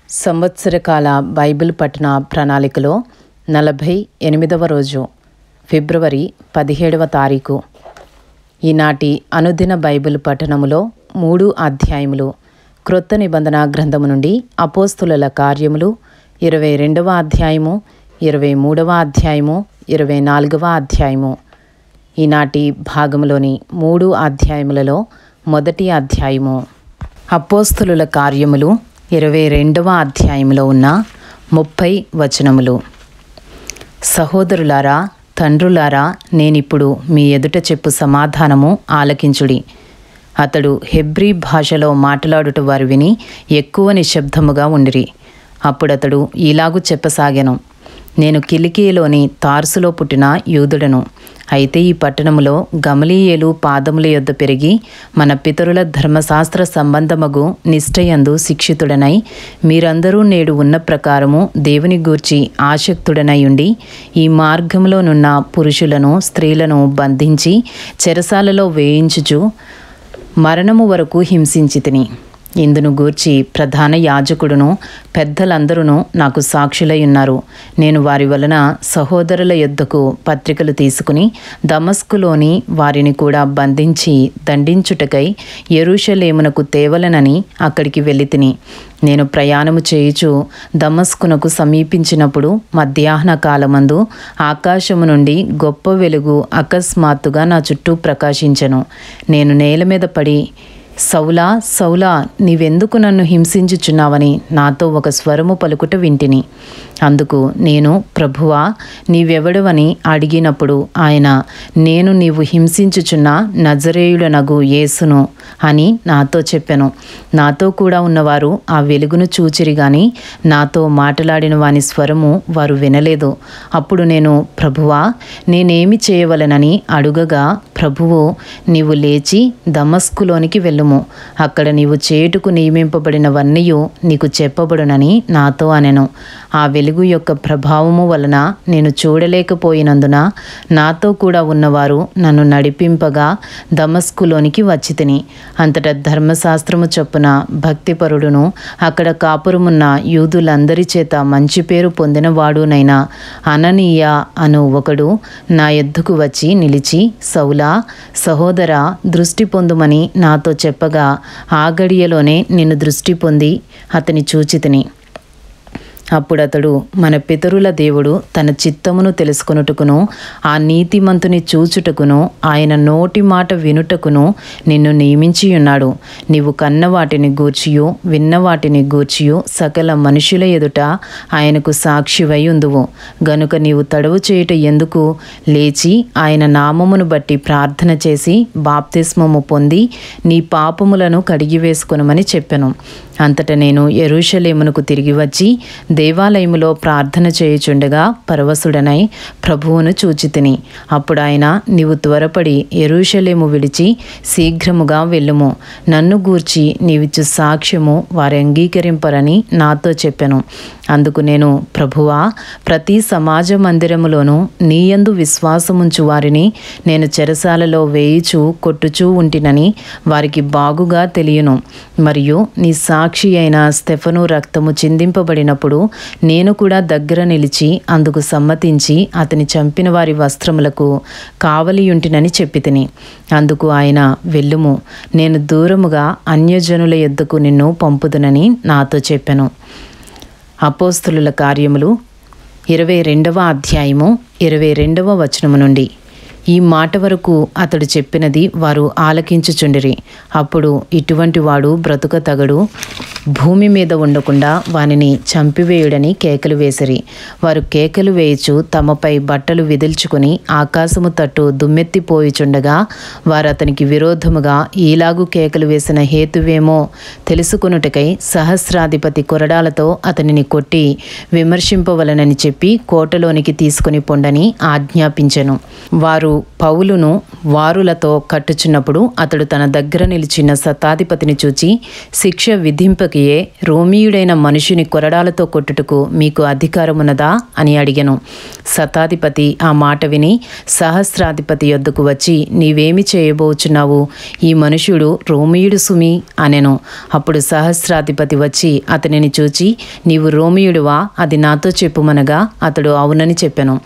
సంవత్సరకాల Bible పఠన ప్రణాళికలో 48వ రోజు ఫిబ్రవరి 17వ తారీఖు. ఈనాటి అనుదిన బైబిల్ పఠనములో 3 అధ్యాయములు. క్రొత్త నిబంధన గ్రంథము నుండి అపోస్తుల కార్యములు 22వ అధ్యాయము, 23వ అధ్యాయము, 24వ అధ్యాయము. ఈనాటి భాగములోని 3 అధ్యాయములలో మొదటి అధ్యాయము. అపోస్తుల కార్యములు 22వ అధ్యాయంలో ఉన్న 30 వచనములు. సహోదరులారా, తండ్రులారా, నేనిప్పుడు మీ ఎదుట చెప్పు సమాధానము ఆలకించుడి. అతడు హెబ్రీ భాషలో మాట్లాడుట వారు విని ఎక్కువ నిశ్శబ్దముగా ఉండిరి. అప్పుడతడు ఇలాగు చెప్పసాగెను, నేను కిలికియలోని తార్సులో పుట్టిన యూదుడను. అయితే ఈ పట్టణములో గమలీయేలు పాదముల యొద్ద పెరిగి మన పితరుల ధర్మశాస్త్ర సంబంధమగు నిష్ఠయందు శిక్షితుడనై మీరందరూ నేడు ఉన్న ప్రకారము దేవుని గూర్చి ఆసక్తుడనై ఉండి ఈ మార్గంలోనున్న పురుషులను స్త్రీలను బంధించి చెరసాలలో వేయించుచు మరణము వరకు హింసించితిని. ఇందును గూర్చి ప్రధాన యాజకుడును పెద్దలందరూ నాకు సాక్షులై ఉన్నారు. నేను వారి వలన సహోదరుల యొద్దకు పత్రికలు తీసుకుని దమస్కులోని వారిని కూడా బంధించి దండించుటకై యెరూషలేమునకు తేవలనని అక్కడికి వెళ్ళితిని. నేను ప్రయాణము చేయుచు దమస్కునకు సమీపించినప్పుడు మధ్యాహ్న కాలమందు ఆకాశము నుండి గొప్ప వెలుగు అకస్మాత్తుగా నా చుట్టూ ప్రకాశించెను. నేను నేల మీద పడి, సౌలా సౌలా, నీవెందుకు నన్ను హింసించుచున్నావని నాతో ఒక స్వరము పలుకుట వింటిని. అందుకు నేను, ప్రభువా, నీవెవడవని అడిగినప్పుడు ఆయన, నేను నీవు హింసించుచున్న నజరేయుడనగు యేసును అని నాతో చెప్పెను. నాతో కూడా ఉన్నవారు ఆ వెలుగును చూచిరి గాని నాతో మాట్లాడిన వాని స్వరము వారు వినలేదు. అప్పుడు నేను, ప్రభువా, నేనేమి చేయవలెనని అడుగగా, ప్రభువు, నీవు లేచి దమస్కులోనికి వెళ్ళుము. అక్కడ నీవు చేటుకు నియమింపబడినవన్నీ నీకు చెప్పబడునని నాతో అనెను. ఆ వెలుగు యొక్క ప్రభావము వలన నేను చూడలేకపోయినందున నాతో కూడా ఉన్నవారు నన్ను నడిపింపగా దమస్కులోనికి వచ్చి తిని. అంతటా ధర్మశాస్త్రము చొప్పున భక్తిపరుడును అక్కడ కాపురమున్న యూదులందరి చేత మంచి పేరు పొందినవాడునైనా అననీయ అను ఒకడు నా యొద్దకు వచ్చి నిలిచి, సౌలా, సహోదరా, దృష్టి పొందుమని నాతో చెప్పగా ఆ గడియలోనే నేను దృష్టి పొంది అతని చూచితిని. అప్పుడతడు, మన పితరుల దేవుడు తన చిత్తమును తెలుసుకొనుటకును ఆ నీతిమంతుని చూచుటకును ఆయన నోటి మాట వినుటకును నిన్ను నియమించి ఉన్నాడు. నీవు కన్న వాటిని గూర్చియు విన్న వాటిని గూర్చియు సకల మనుషుల ఎదుట ఆయనకు సాక్షివై ఉందువు. గనుక నీవు తడవు చేయుట ఎందుకు? లేచి ఆయన నామమును బట్టి ప్రార్థన చేసి బాప్తిస్మము పొంది నీ పాపములను కడిగివేసుకొనుమని చెప్పెను. అంతటా నేను యెరూషలేమునకు తిరిగి వచ్చి దేవాలయములో ప్రార్థన చేయుచుండగా పరవశుడనై ప్రభువును చూచితిని. అప్పుడు ఆయన, నీవు త్వరపడి యెరూషలేము విడిచి శీఘ్రముగా వెళ్ళుము. నన్ను గూర్చి నీవిచ్చు సాక్ష్యము వారు అంగీకరింపరని నాతో చెప్పెను. అందుకు నేను, ప్రభువా, ప్రతి సమాజ మందిరములోనూ నీయందు విశ్వాసముంచు వారిని నేను చెరసాలలో వేయిచూ కొట్టుచూ ఉంటినని వారికి బాగుగా తెలియను. మరియు నీ సాక్షి అయిన స్టెఫను రక్తము చిందింపబడినప్పుడు నేను కూడా దగ్గర నిలిచి అందుకు సమ్మతించి అతని చంపిన వారి వస్త్రములకు కావలియుంటినని చెప్పితిని. అందుకు ఆయన, వెళ్ళుము, నేను దూరముగా అన్యజనుల యొద్దకు నిన్ను పంపుదునని నాతో చెప్పెను. అపోస్తులుల కార్యములు 22వ అధ్యాయము 22వ వచనము నుండి. ఈ మాట వరకు అతడు చెప్పినది వారు ఆలకించుచుండిరి. అప్పుడు, ఇటువంటి వాడు బ్రతుక తగడు, భూమి మీద ఉండకుండా వానిని చంపివేయుడని కేకలు వేసిరి. వారు కేకలు వేయుచు తమపై బట్టలు విదిల్చుకుని ఆకాశము తట్టు దుమ్మెత్తిపోయిచుండగా వారు అతనికి విరోధముగా ఈలాగు కేకలు వేసిన హేతువేమో తెలుసుకొనుటకై సహస్రాధిపతి కొరడాలతో అతనిని కొట్టి విమర్శింపవలనని చెప్పి కోటలోనికి తీసుకుని పొండని ఆజ్ఞాపించెను. వారు వారు పౌలును వారులతో కట్టుచున్నప్పుడు అతడు తన దగ్గర నిలిచిన శతాధిపతిని చూచి, శిక్ష విధింపకయే రోమీయుడైన మనుషుని కొరడాలతో కొట్టుటకు మీకు అధికారమున్నదా అని అడిగెను. శతాధిపతి ఆ మాట విని సహస్రాధిపతి యొద్దకు వచ్చి, నీవేమి చేయబోచున్నావు? ఈ మనుషుడు రోమీయుడు సుమి అనెను. అప్పుడు సహస్రాధిపతి వచ్చి అతనిని చూచి, నీవు రోమీయుడువా? అది నాతో చెప్పుమనగా అతడు అవునని చెప్పెను.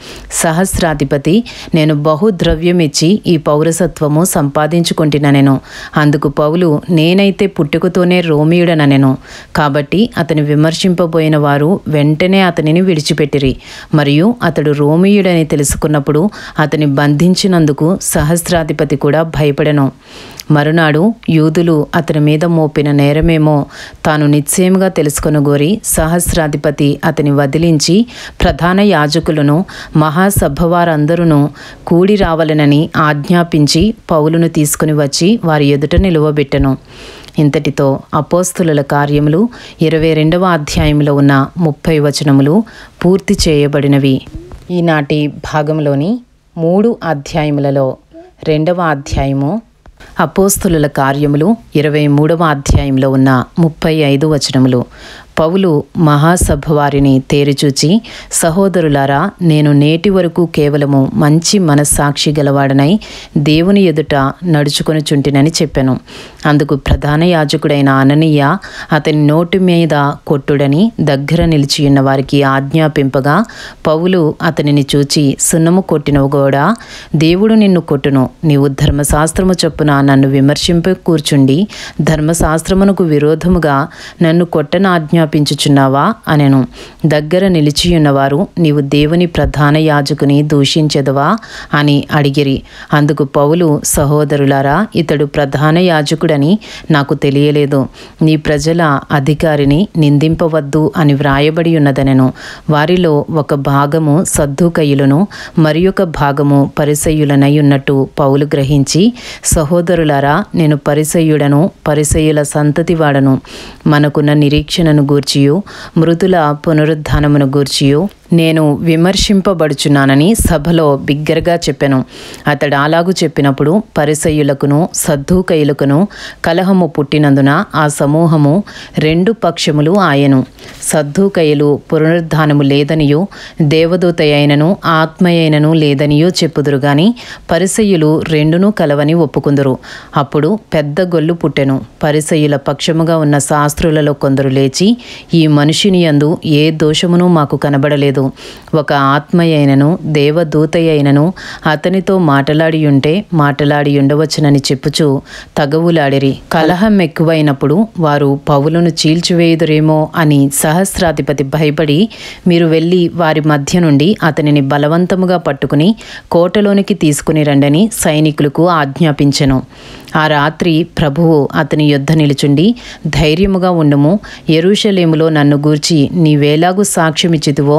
సహస్రాధిపతి, నేను బహుద్రవ్యం ఇచ్చి ఈ పౌరసత్వము సంపాదించుకొంటిననెను. అందుకు పౌలు, నేనైతే పుట్టుకతోనే రోమీయుడననెను. కాబట్టి అతని విమర్శింపబోయిన వారు వెంటనే అతనిని విడిచిపెట్టిరి. మరియు అతడు రోమీయుడని తెలుసుకున్నప్పుడు అతని బంధించినందుకు సహస్రాధిపతి కూడా భయపడెను. మరునాడు యూదులు అతని మీద మోపిన నేరమేమో తాను నిశ్చయముగా తెలుసుకొనగోరి సహస్రాధిపతి అతని వదిలించి ప్రధాన యాజకులను మహాసభవారందరూ కూడి రావాలనని ఆజ్ఞాపించి పౌలును తీసుకుని వచ్చి వారి ఎదుట నిలువబెట్టెను. ఇంతటితో అపోస్తులుల కార్యములు 22వ అధ్యాయంలో ఉన్న 30 వచనములు పూర్తి చేయబడినవి. ఈనాటి భాగంలోని 3 అధ్యాయములలో 2వ అధ్యాయము అపోస్తులుల కార్యములు 23వ అధ్యాయంలో ఉన్న 35 వచనములు. పౌలు మహాసభ వారిని తేరిచూచి, సహోదరులారా, నేను నేటి వరకు కేవలము మంచి మనస్సాక్షి గలవాడనై దేవుని ఎదుట నడుచుకొనుచుంటినని చెప్పెను. అందుకు ప్రధాన యాజకుడైన అననీయ అతని నోటి మీద కొట్టుడని దగ్గర నిలిచియున్న వారికి ఆజ్ఞాపింపగా, పౌలు అతనిని చూచి, సున్నము కొట్టినవు గోడా, దేవుడు నిన్ను కొట్టును. నీవు ధర్మశాస్త్రము చొప్పున నన్ను విమర్శింప కూర్చుండి ధర్మశాస్త్రమునకు విరోధముగా నన్ను కొట్టన ఆజ్ఞాపించుచున్నావా అనెను. దగ్గర నిలిచియున్నవారు, నీవు దేవుని ప్రధాన యాజకుని దూషించెదవా అని అడిగిరి. అందుకు పౌలు, సహోదరులారా, ఇతడు ప్రధాన యాజకుడని నాకు తెలియలేదు. నీ ప్రజల అధికారిని నిందింపవద్దు అని వ్రాయబడి ఉన్నదనెను. వారిలో ఒక భాగము సద్దూకయ్యులను మరి ఒక భాగము పరిసయ్యులనై ఉన్నట్టు పౌలు గ్రహించి, సహోదరులారా, నేను పరిసయ్యుడను, పరిసయ్యుల సంతతి వాడను. మనకున్న నిరీక్షణను గూర్చియు మృతుల పునరుద్ధానమును గూర్చియు నేను విమర్శింపబడుచున్నానని సభలో బిగ్గరగా చెప్పెను. అతడు అలాగు చెప్పినప్పుడు పరిసయ్యులకును సద్దూకయ్యులకును కలహము పుట్టినందున ఆ సమూహము 2 పక్షములు ఆయెను. సద్దూకయ్యులు పునరుద్ధానము లేదనియు దేవదూత అయినను ఆత్మయైనను లేదనియూ చెప్పుదురు గాని పరిసయ్యులు రెండును కలవని ఒప్పుకుందురు. అప్పుడు పెద్ద గొల్లు పుట్టెను. పరిసయ్యుల పక్షముగా ఉన్న శాస్త్రులలో కొందరు లేచి, ఈ మనుషుని యందు ఏ దోషమును మాకు కనబడలేదు, ఒక ఆత్మయైనను దేవదూతయైనను అతనితో మాటలాడి ఉండవచ్చునని చెప్పుచు తగవులాడిరి. కలహం ఎక్కువైనప్పుడు వారు పౌలును చీల్చివేయుదురేమో అని సహస్రాధిపతి భయపడి, మీరు వెళ్ళి వారి మధ్య నుండి అతనిని బలవంతముగా పట్టుకుని కోటలోనికి తీసుకుని రండని సైనికులకు ఆజ్ఞాపించెను. ఆ రాత్రి ప్రభువు అతని యొద్ద నిలుచుండి, ధైర్యముగా ఉండుము, యెరూషలేములో నన్ను గూర్చి నీవేలాగు సాక్ష్యమిచ్చితివో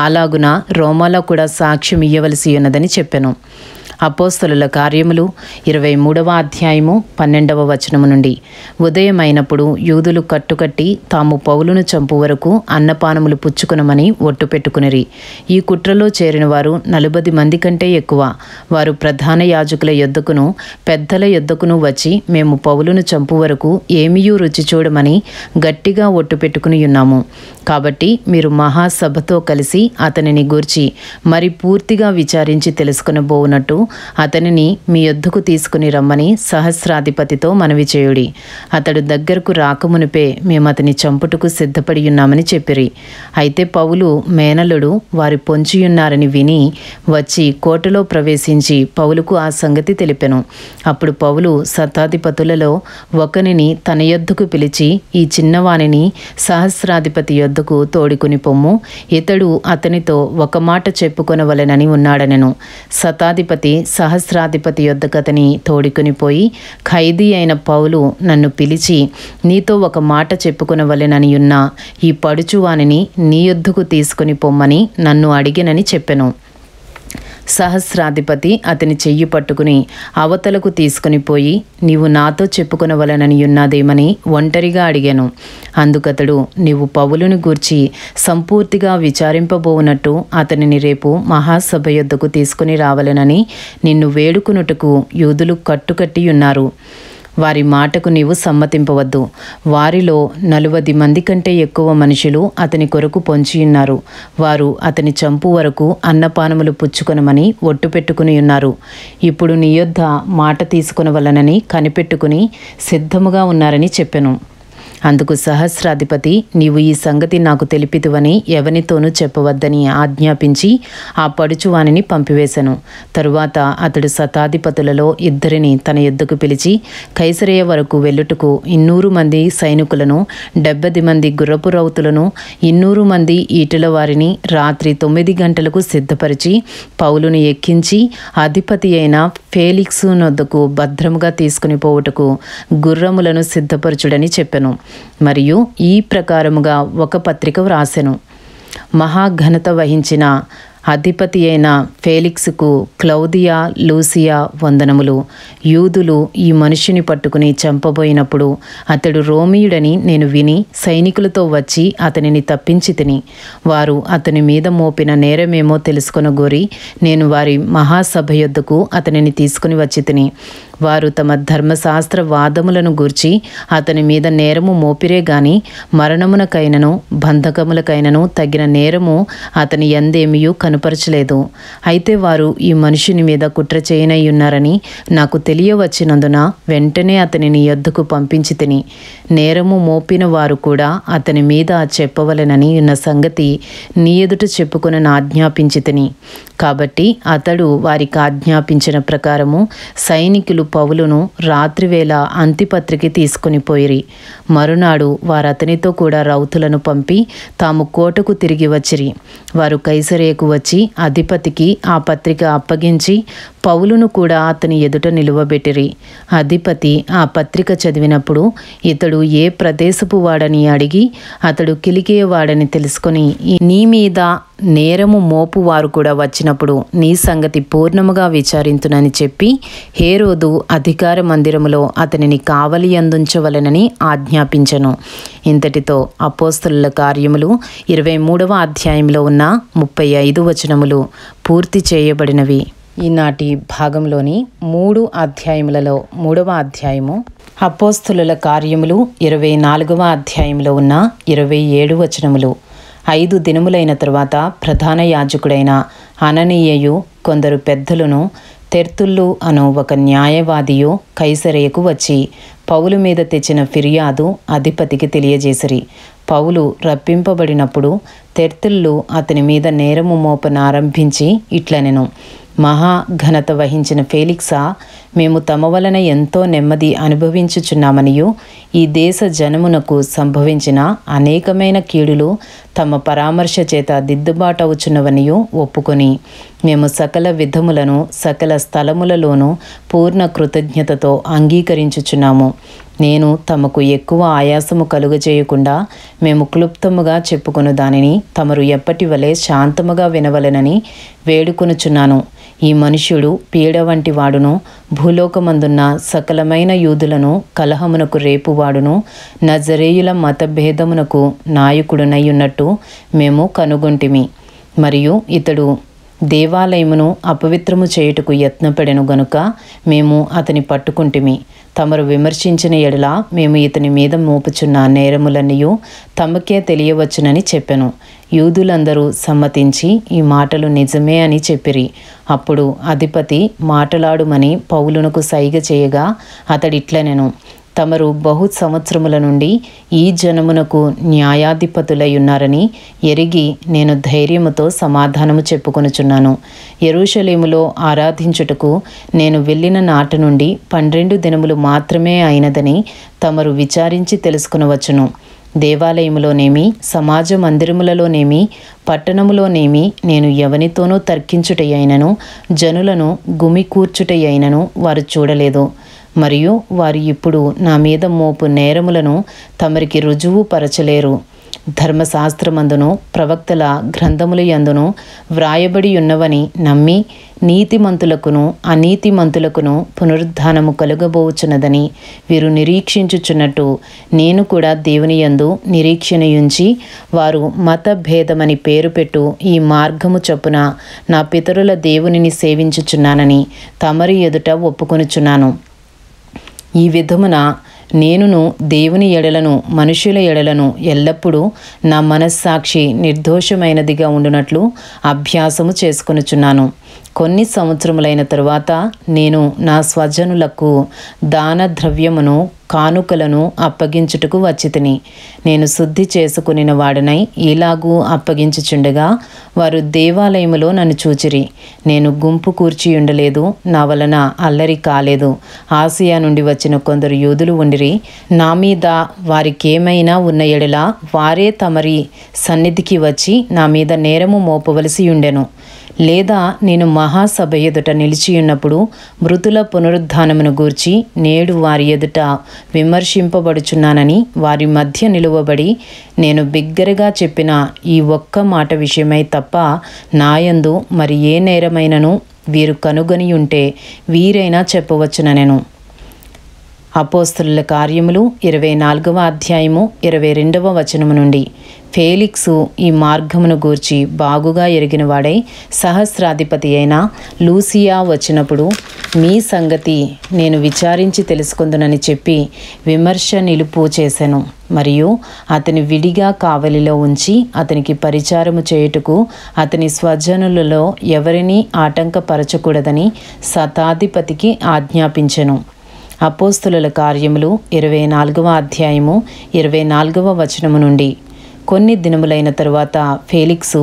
అలాగున రోమాలో కూడా సాక్ష్యం ఇయ్యవలసి ఉన్నదని చెప్పెను. అపోస్తలుల కార్యములు 23వ అధ్యాయము 12వ వచనము నుండి. ఉదయమైనప్పుడు యూదులు కట్టుకట్టి తాము పౌలును చంపు వరకు అన్నపానములు పుచ్చుకునమని ఒట్టు పెట్టుకునిరి. ఈ కుట్రలో చేరిన వారు 40 మంది కంటే ఎక్కువ. వారు ప్రధాన యాజకుల యొద్దకును పెద్దల యొద్దకును వచ్చి, మేము పౌలును చంపు వరకు ఏమీయూ రుచి చూడమని గట్టిగా ఒట్టు పెట్టుకుని ఉన్నాము. కాబట్టి మీరు మహాసభతో కలిసి అతనిని గూర్చి మరి పూర్తిగా విచారించి తెలుసుకొనబోవునట్టు అతనిని మీ యొద్దకు తీసుకుని రమ్మని సహస్రాధిపతితో మనవి చేయుడి. అతడు దగ్గరకు రాకమునిపే మేము అతని చంపుటకు సిద్ధపడి ఉన్నామని చెప్పిరి. అయితే పౌలు మేనలుడు వారి పొంచియున్నారని విని వచ్చి కోటలో ప్రవేశించి పౌలుకు ఆ సంగతి తెలిపెను. అప్పుడు పౌలు శతాధిపతులలో ఒకనిని తన యొద్దకు పిలిచి, ఈ చిన్నవానిని సహస్రాధిపతి యొద్దకు తోడుకుని పొమ్ము, ఇతడు అతనితో ఒక మాట చెప్పుకొనవలెనని ఉన్నాడనెను. శతాధిపతి సహస్రాధిపతి యొద్దకు అతని తోడుకుని పోయి, ఖైదీ అయిన పౌలు నన్ను పిలిచి నీతో ఒక మాట చెప్పుకొనవలెనని ఉన్న ఈ పడుచువానిని నీ యొద్దకు తీసుకుని పొమ్మని నన్ను అడిగినని చెప్పెను. సహస్రాధిపతి అతని చెయ్యి పట్టుకుని అవతలకు తీసుకుని పోయి, నీవు నాతో చెప్పుకొనవలనని ఉన్నదేమని ఒంటరిగా అడిగాను. అందుకతడు, నీవు పౌలుని గూర్చి సంపూర్తిగా విచారింపబోవునట్టు అతనిని రేపు మహాసభ యొద్దకు తీసుకుని రావలెనని నిన్ను వేడుకొనుటకు యూదులు కట్టుకట్టి ఉన్నారు. వారి మాటకు నీవు సమ్మతింపవద్దు. వారిలో 40 మంది కంటే ఎక్కువ మనుషులు అతని కొరకు పొంచియున్నారు. వారు అతని చంపు వరకు అన్నపానములు పుచ్చుకొనమని ఒట్టు పెట్టుకుని ఉన్నారు. ఇప్పుడు నీ యొద్ద మాట తీసుకొనవలనని కనిపెట్టుకుని సిద్ధముగా ఉన్నారని చెప్పెను. అందుకు సహస్రాధిపతి, నీవు ఈ సంగతి నాకు తెలిపితువని ఎవనితోనూ చెప్పవద్దని ఆజ్ఞాపించి ఆ పడుచువానిని పంపివేశను. తరువాత అతడు శతాధిపతులలో 2 తన యొద్దకు పిలిచి, కైసరయ వరకు వెళ్ళుటకు 200 మంది సైనికులను, 70 మంది గుర్రపు రౌతులను, 200 మంది ఈటెల వారిని రాత్రి 9 గంటలకు సిద్ధపరిచి పౌలుని ఎక్కించి అధిపతి అయిన ఫేలిక్సు నొద్దకు భద్రముగా తీసుకుని పోవుటకు గుర్రములను సిద్ధపరచుడని చెప్పెను. మరియు ఈ ప్రకారముగా ఒక పత్రిక వ్రాసెను. మహాఘనత వహించిన అధిపతి అయిన ఫేలిక్స్కు క్లౌదియా, లూసియా వందనములు. యూదులు ఈ మనుష్యుని పట్టుకుని చంపబోయినప్పుడు అతడు రోమీయుడని నేను విని సైనికులతో వచ్చి అతనిని తప్పించి తిని. వారు అతని మీద మోపిన నేరమేమో తెలుసుకొనగోరి నేను వారి మహాసభ యొద్దకు అతనిని తీసుకుని వచ్చి తిని. వారు తమ ధర్మశాస్త్ర వాదములను గూర్చి అతని మీద నేరము మోపిరే గాని మరణమునకైనను బంధకములకైనను తగిన నేరము అతని యందేమియూ కనుపరచలేదు. అయితే వారు ఈ మనుషుని మీద కుట్ర చేయనయ్యున్నారని నాకు తెలియవచ్చినందున వెంటనే అతనిని యొద్దకు పంపించి తిని. నేరము మోపిన వారు కూడా అతని మీద చెప్పవలెనని ఉన్న సంగతి నీ ఎదుట చెప్పుకుని ఆజ్ఞాపించి తిని. కాబట్టి అతడు వారికి ఆజ్ఞాపించిన ప్రకారము సైనికులు పౌలును రాత్రివేళ అంతిపత్రికి తీసుకుని పోయిరి. మరునాడు వారు అతనితో కూడా రౌతులను పంపి తాము కోటకు తిరిగి వచ్చిరి. వారు కైసరేకు వచ్చి అధిపతికి ఆ పత్రిక అప్పగించి పౌలును కూడా అతని ఎదుట నిలువబెట్టిరి. అధిపతి ఆ పత్రిక చదివినప్పుడు ఇతడు ఏ ప్రదేశపు వాడని అడిగి అతడు కిలికియ వాడని తెలుసుకొని, నీ మీద నేరము మోపు వారు కూడా వచ్చినప్పుడు నీ సంగతి పూర్ణముగా విచారింతునని చెప్పి హేరోదు అధికార మందిరములో అతనిని కావలి అందుంచవలెనని ఆజ్ఞాపించెను. ఇంతటితో అపోస్తలుల కార్యములు 23వ అధ్యాయంలో ఉన్న 35 వచనములు పూర్తి చేయబడినవి. ఈనాటి భాగంలోని 3 అధ్యాయములలో 3వ అధ్యాయము అపోస్తలుల కార్యములు 24వ అధ్యాయంలో ఉన్న 27 వచనములు. 5 దినములైన తరువాత ప్రధాన యాజకుడైన అననీయయు కొందరు పెద్దలను తెర్తుల్లు అను ఒక న్యాయవాదియు కైసరేయకు వచ్చి పౌలు మీద తెచ్చిన ఫిర్యాదు అధిపతికి తెలియజేసిరి. పౌలు రప్పింపబడినప్పుడు తెర్తుల్లు అతని మీద నేరము మోపనారంభించి ఇట్లనెను, మహా ఘనత వహించిన ఫేలిక్సా, మేము తమ వలన ఎంతో నెమ్మది అనుభవించుచున్నామనియు ఈ దేశ జనమునకు సంభవించిన అనేకమైన కీడులు తమ పరామర్శ చేత దిద్దుబాటవుచున్నవనియు ఒప్పుకొని మేము సకల విధములను సకల స్థలములలోనూ పూర్ణ కృతజ్ఞతతో అంగీకరించుచున్నాము. నేను తమకు ఎక్కువ ఆయాసము కలుగజేయకుండా మేము క్లుప్తముగా చెప్పుకొను దానిని తమరు ఎప్పటి వలె శాంతముగా వినవలెనని వేడుకొనుచున్నాను. ఈ మనుష్యుడు పీడ వంటి వాడును, భూలోకమందున్న సకలమైన యూదులను కలహమునకు రేపువాడును, నజరేయుల మతభేదమునకు నాయకుడునయ్యున్నట్టు మేము కనుగొంటిమి. మరియు ఇతడు దేవాలయమును అపవిత్రము చేయుటకు యత్నపడెను గనుక మేము అతని పట్టుకుంటిమి. తమరు విమర్శించిన ఎడల మేము ఇతని మీద మోపుచున్న నేరములన్నయూ తమకే తెలియవచ్చునని చెప్పెను. యూదులందరూ సమ్మతించి ఈ మాటలు నిజమే అని చెప్పిరి. అప్పుడు అధిపతి మాటలాడుమని పౌలునకు సైగ చేయగా అతడిట్లనెను, తమరు బహు సంవత్సరముల నుండి ఈ జనమునకు న్యాయాధిపతులై ఉన్నారని ఎరిగి నేను ధైర్యముతో సమాధానము చెప్పుకొనుచున్నాను. యెరూషలేములో ఆరాధించుటకు నేను వెళ్ళిన నాటి నుండి 12 దినములు మాత్రమే అయినదని తమరు విచారించి తెలుసుకొనవచ్చును. దేవాలయములోనేమి, సమాజ మందిరములలోనేమి, పట్టణములోనేమి నేను ఎవనితోనూ తర్కించుటయైనను జనులను గుమికూర్చుటయైనను వారు చూడలేదు. మరియు వారు ఇప్పుడు నా మీద మోపు నేరములను తమరికి రుజువు పరచలేరు. ధర్మశాస్త్రమందును ప్రవక్తల గ్రంథముల యందును వ్రాయబడి ఉన్నవని నమ్మి నీతిమంతులకును అనీతిమంతులకును పునరుద్ధానము కలుగబోచున్నదని వీరు నిరీక్షించుచున్నట్టు నేను కూడా దేవుని యందు నిరీక్షణయుంచి వారు మత భేదమని పేరు పెట్టు ఈ మార్గము చొప్పున నా పితరుల దేవునిని సేవించుచున్నానని తమరి ఎదుట ఒప్పుకొనుచున్నాను. ఈ విధమున నేనును దేవుని ఎడలను మనుషుల ఎడలను ఎల్లప్పుడూ నా మనస్సాక్షి నిర్దోషమైనదిగా ఉండునట్లు అభ్యాసము చేసుకొనుచున్నాను. కొన్ని సంవత్సరములైన తరువాత నేను నా స్వజనులకు దాన ద్రవ్యమును కానుకలను అప్పగించుటకు వచ్చితిని. నేను శుద్ధి చేసుకునిన వాడనై ఇలాగూ అప్పగించుచుండగా వారు దేవాలయములో నన్ను చూచిరి. నేను గుంపు కూర్చి ఉండలేదు, నా వలన అల్లరి కాలేదు. ఆసియా నుండి వచ్చిన కొందరు యూదులు ఉండిరి. నా మీద వారికేమైనా ఉన్న ఎడల వారే తమరి సన్నిధికి వచ్చి నా మీద నేరము మోపవలసి ఉండెను. లేదా నేను మహాసభ ఎదుట నిలిచియున్నప్పుడు మృతుల పునరుద్ధానమును గూర్చి నేడు వారి ఎదుట విమర్శింపబడుచున్నానని వారి మధ్య నిలువబడి నేను బిగ్గరగా చెప్పిన ఈ ఒక్క మాట విషయమై తప్ప నాయందు మరి ఏ నేరమైనను వీరు కనుగొని ఉంటే వీరైనా చెప్పవచ్చుననెను. అపోస్తలుల కార్యములు 24వ అధ్యాయము 22వ వచనము నుండి. ఫేలిక్సు ఈ మార్గమును గూర్చి బాగుగా ఎరిగినవాడై సహస్రాధిపతి అయిన లూసియా వచ్చినప్పుడు మీ సంగతి నేను విచారించి తెలుసుకుందునని చెప్పి విమర్శ నిలుపు చేశాను. మరియు అతని విడిగా కావలిలో ఉంచి అతనికి పరిచారము చేయుటకు అతని స్వజనులలో ఎవరినీ ఆటంకపరచకూడదని శతాధిపతికి ఆజ్ఞాపించెను. అపోస్తలుల కార్యములు 24వ అధ్యాయము 24వ వచనము నుండి. కొన్ని దినములైన తరువాత ఫేలిక్సు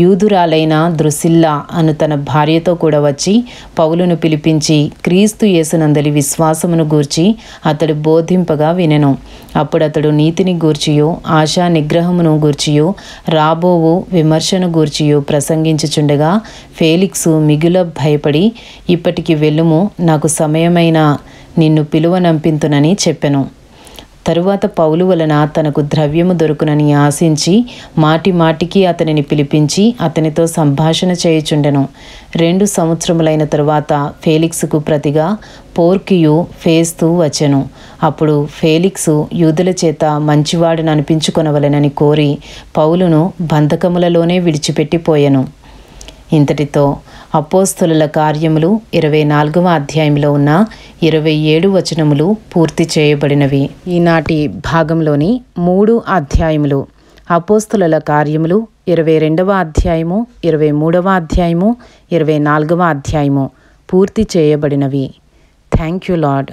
యూదురాలైన ద్రుసిల్లా అను తన భార్యతో కూడా వచ్చి పౌలును పిలిపించి క్రీస్తు యేసునందలి విశ్వాసమును గూర్చి అతడు బోధింపగా వినెను. అప్పుడు అతడు నీతిని గూర్చియో ఆశా నిగ్రహమును గూర్చియో రాబోవు విమర్శను గూర్చియో ప్రసంగించుచుండగా ఫేలిక్సు మిగుల భయపడి ఇప్పటికి వెళ్ళుము, నాకు సమయమైన నిన్ను పిలువనంపింతునని చెప్పెను. తరువాత పౌలు వలన తనకు ద్రవ్యము దొరుకునని ఆశించి మాటిమాటికి అతనిని పిలిపించి అతనితో సంభాషణ చేయుచుండెను. 2 సంవత్సరములైన తరువాత ఫేలిక్సుకు ప్రతిగా పోర్కియు ఫేస్తు వచ్చెను. అప్పుడు ఫేలిక్సు యూదుల చేత మంచివాడని అనిపించుకొనవలెనని కోరి పౌలును బంధకములలోనే విడిచిపెట్టిపోయెను. ఇంతటితో అపోస్తలుల కార్యములు 24వ అధ్యాయంలో ఉన్న 27 వచనములు పూర్తి చేయబడినవి. ఈనాటి భాగంలోని 3 అధ్యాయములు అపోస్తలుల కార్యములు 22వ అధ్యాయము, 23వ అధ్యాయము, 24వ అధ్యాయము పూర్తి చేయబడినవి. Thank you lord.